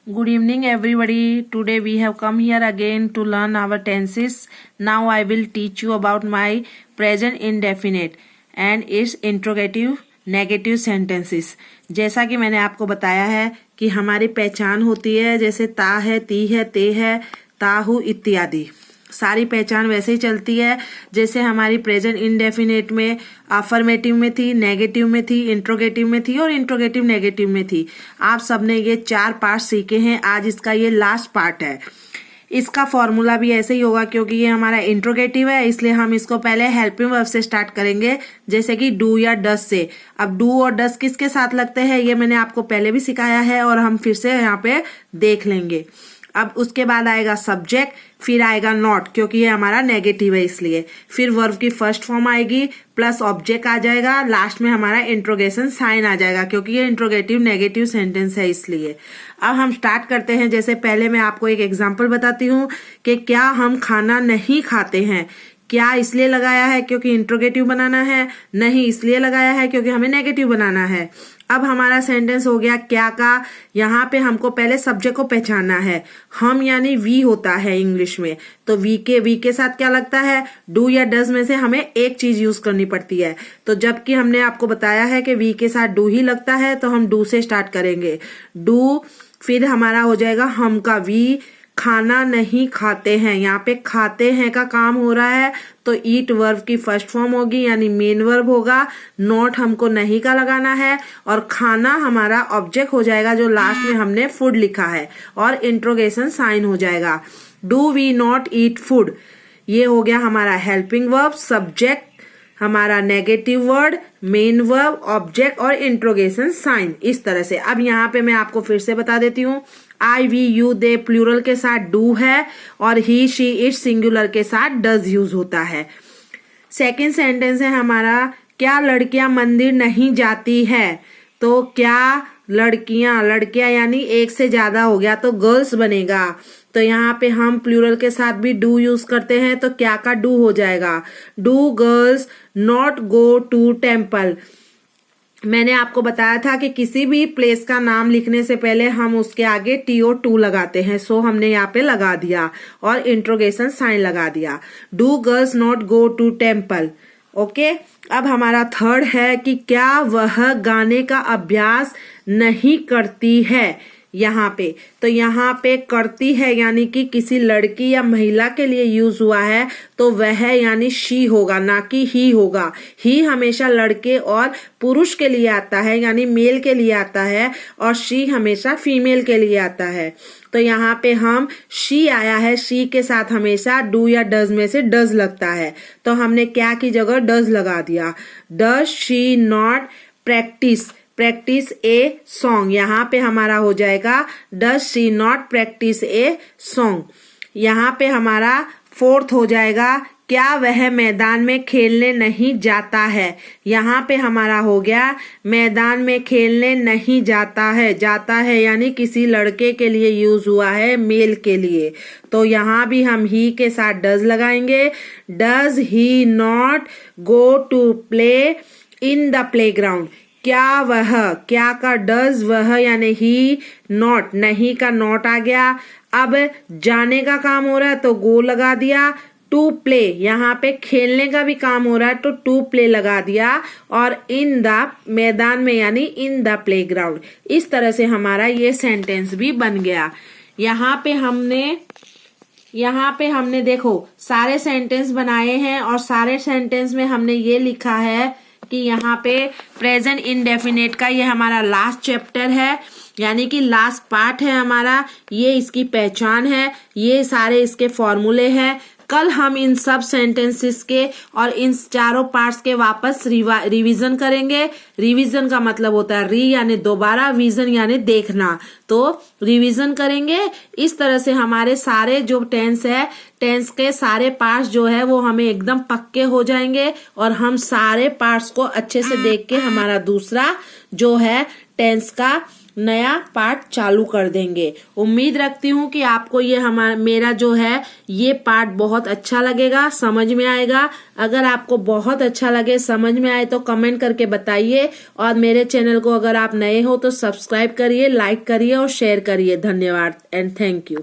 Good evening, everybody. Today we have come here again to learn our tenses. Now I will teach you about my present indefinite and its interrogative negative sentences. जैसा कि मैंने आपको बताया है कि हमारी पहचान होती है, जैसे ता है, ती है, ते है, ताहू इत्यादि सारी पहचान वैसे ही चलती है जैसे हमारी प्रेजेंट इंडेफिनेट में अफर्मेटिव में थी, नेगेटिव में थी, इंट्रोगेटिव में थी और इंट्रोगेटिव नेगेटिव में थी। आप सबने ये 4 पार्ट सीखे हैं, आज इसका ये लास्ट पार्ट है। इसका फॉर्मूला भी ऐसे ही होगा क्योंकि ये हमारा इंट्रोगेटिव है, इसलिए हम इसको पहले हेल्पिंग वर्ब से स्टार्ट करेंगे, जैसे कि डू या डस से। अब डू और डस किसके साथ लगते हैं ये मैंने आपको पहले भी सिखाया है और हम फिर से यहाँ पे देख लेंगे। अब उसके बाद आएगा सब्जेक्ट, फिर आएगा नॉट क्योंकि ये हमारा नेगेटिव है इसलिए, फिर वर्ब की फर्स्ट फॉर्म आएगी प्लस ऑब्जेक्ट आ जाएगा, लास्ट में हमारा इंट्रोगेशन साइन आ जाएगा क्योंकि ये इंट्रोगेटिव नेगेटिव सेंटेंस है इसलिए। अब हम स्टार्ट करते हैं। जैसे पहले मैं आपको एक एग्जांपल बताती हूँ कि क्या हम खाना नहीं खाते हैं। क्या इसलिए लगाया है क्योंकि इंट्रोगेटिव बनाना है, नहीं इसलिए लगाया है क्योंकि हमें नेगेटिव बनाना है। अब हमारा सेंटेंस हो गया क्या का। यहाँ पे हमको पहले सब्जेक्ट को पहचानना है। हम यानी वी होता है इंग्लिश में, तो वी के साथ क्या लगता है, डू या डज में से हमें एक चीज यूज करनी पड़ती है। तो जबकि हमने आपको बताया है कि वी के साथ डू ही लगता है तो हम डू से स्टार्ट करेंगे। डू, फिर हमारा हो जाएगा हम का वी। खाना नहीं खाते हैं, यहाँ पे खाते हैं का काम हो रहा है तो ईट वर्ब की फर्स्ट फॉर्म होगी यानी मेन वर्ब होगा। नॉट हमको नहीं का लगाना है और खाना हमारा ऑब्जेक्ट हो जाएगा जो लास्ट में हमने फूड लिखा है और इंट्रोगेशन साइन हो जाएगा। Do we not eat food, ये हो गया हमारा हेल्पिंग वर्ब, सब्जेक्ट हमारा negative word, main verb, object और इंट्रोगेशन साइन, इस तरह से। अब यहाँ पे मैं आपको फिर से बता देती हूँ। आई वी यू दे प्लूरल के साथ डू है और ही शी इट सिंगुलर के साथ डज यूज होता है। सेकंड सेंटेंस है हमारा क्या लड़कियां मंदिर नहीं जाती है। तो क्या लड़कियां यानी एक से ज्यादा हो गया तो गर्ल्स बनेगा। तो यहाँ पे हम प्लूरल के साथ भी डू यूज करते हैं तो क्या का डू हो जाएगा। Do girls not go to temple. मैंने आपको बताया था कि किसी भी प्लेस का नाम लिखने से पहले हम उसके आगे TO2 लगाते हैं, सो हमने यहाँ पे लगा दिया और इंट्रोगेशन साइन लगा दिया। Do girls not go to temple. Okay, अब हमारा थर्ड है कि क्या वह गाने का अभ्यास नहीं करती है। यहाँ पे तो यहाँ पे करती है यानी कि किसी लड़की या महिला के लिए यूज हुआ है तो वह यानी शी होगा, ना कि ही होगा। ही हमेशा लड़के और पुरुष के लिए आता है यानी मेल के लिए आता है और शी हमेशा फीमेल के लिए आता है। तो यहाँ पे हम शी आया है, शी के साथ हमेशा डू या डज में से डज लगता है तो हमने क्या की जगह डज लगा दिया। Does she not practice a song, यहाँ पे हमारा हो जाएगा does she not practice a song. यहाँ पे हमारा फोर्थ हो जाएगा क्या वह मैदान में खेलने नहीं जाता है। यहाँ पे हमारा हो गया मैदान में खेलने नहीं जाता है यानी किसी लड़के के लिए यूज हुआ है, मेल के लिए। तो यहाँ भी हम ही के साथ डज लगाएंगे। Does he not go to play in the playground. क्या वह, क्या का डज, वह यानी ही, नॉट नहीं का नॉट आ गया। अब जाने का काम हो रहा है तो गो लगा दिया। टू प्ले, यहाँ पे खेलने का भी काम हो रहा है तो टू प्ले लगा दिया और इन द मैदान में यानी इन द प्लेग्राउंड। इस तरह से हमारा ये सेंटेंस भी बन गया। यहाँ पे हमने देखो सारे सेंटेंस बनाए हैं और सारे सेंटेंस में हमने ये लिखा है कि यहाँ पे प्रेजेंट इंडेफिनेट का ये हमारा लास्ट चैप्टर है यानी कि लास्ट पार्ट है हमारा। ये इसकी पहचान है, ये सारे इसके फॉर्मूले हैं। कल हम इन सब सेंटेंसेस के और इन चारों पार्ट्स के वापस रिवीजन करेंगे। रिवीजन का मतलब होता है री यानी दोबारा, विजन यानी देखना, तो रिवीजन करेंगे। इस तरह से हमारे सारे जो टेंस के सारे पार्ट्स जो है वो हमें एकदम पक्के हो जाएंगे और हम सारे पार्ट्स को अच्छे से देख के हमारा दूसरा जो है टेंस का नया पार्ट चालू कर देंगे। उम्मीद रखती हूँ कि आपको ये मेरा जो है ये पार्ट बहुत अच्छा लगेगा, समझ में आएगा। अगर आपको बहुत अच्छा लगे, समझ में आए तो कमेंट करके बताइए, और मेरे चैनल को अगर आप नए हो तो सब्सक्राइब करिए, लाइक करिए और शेयर करिए। धन्यवाद एंड थैंक यू।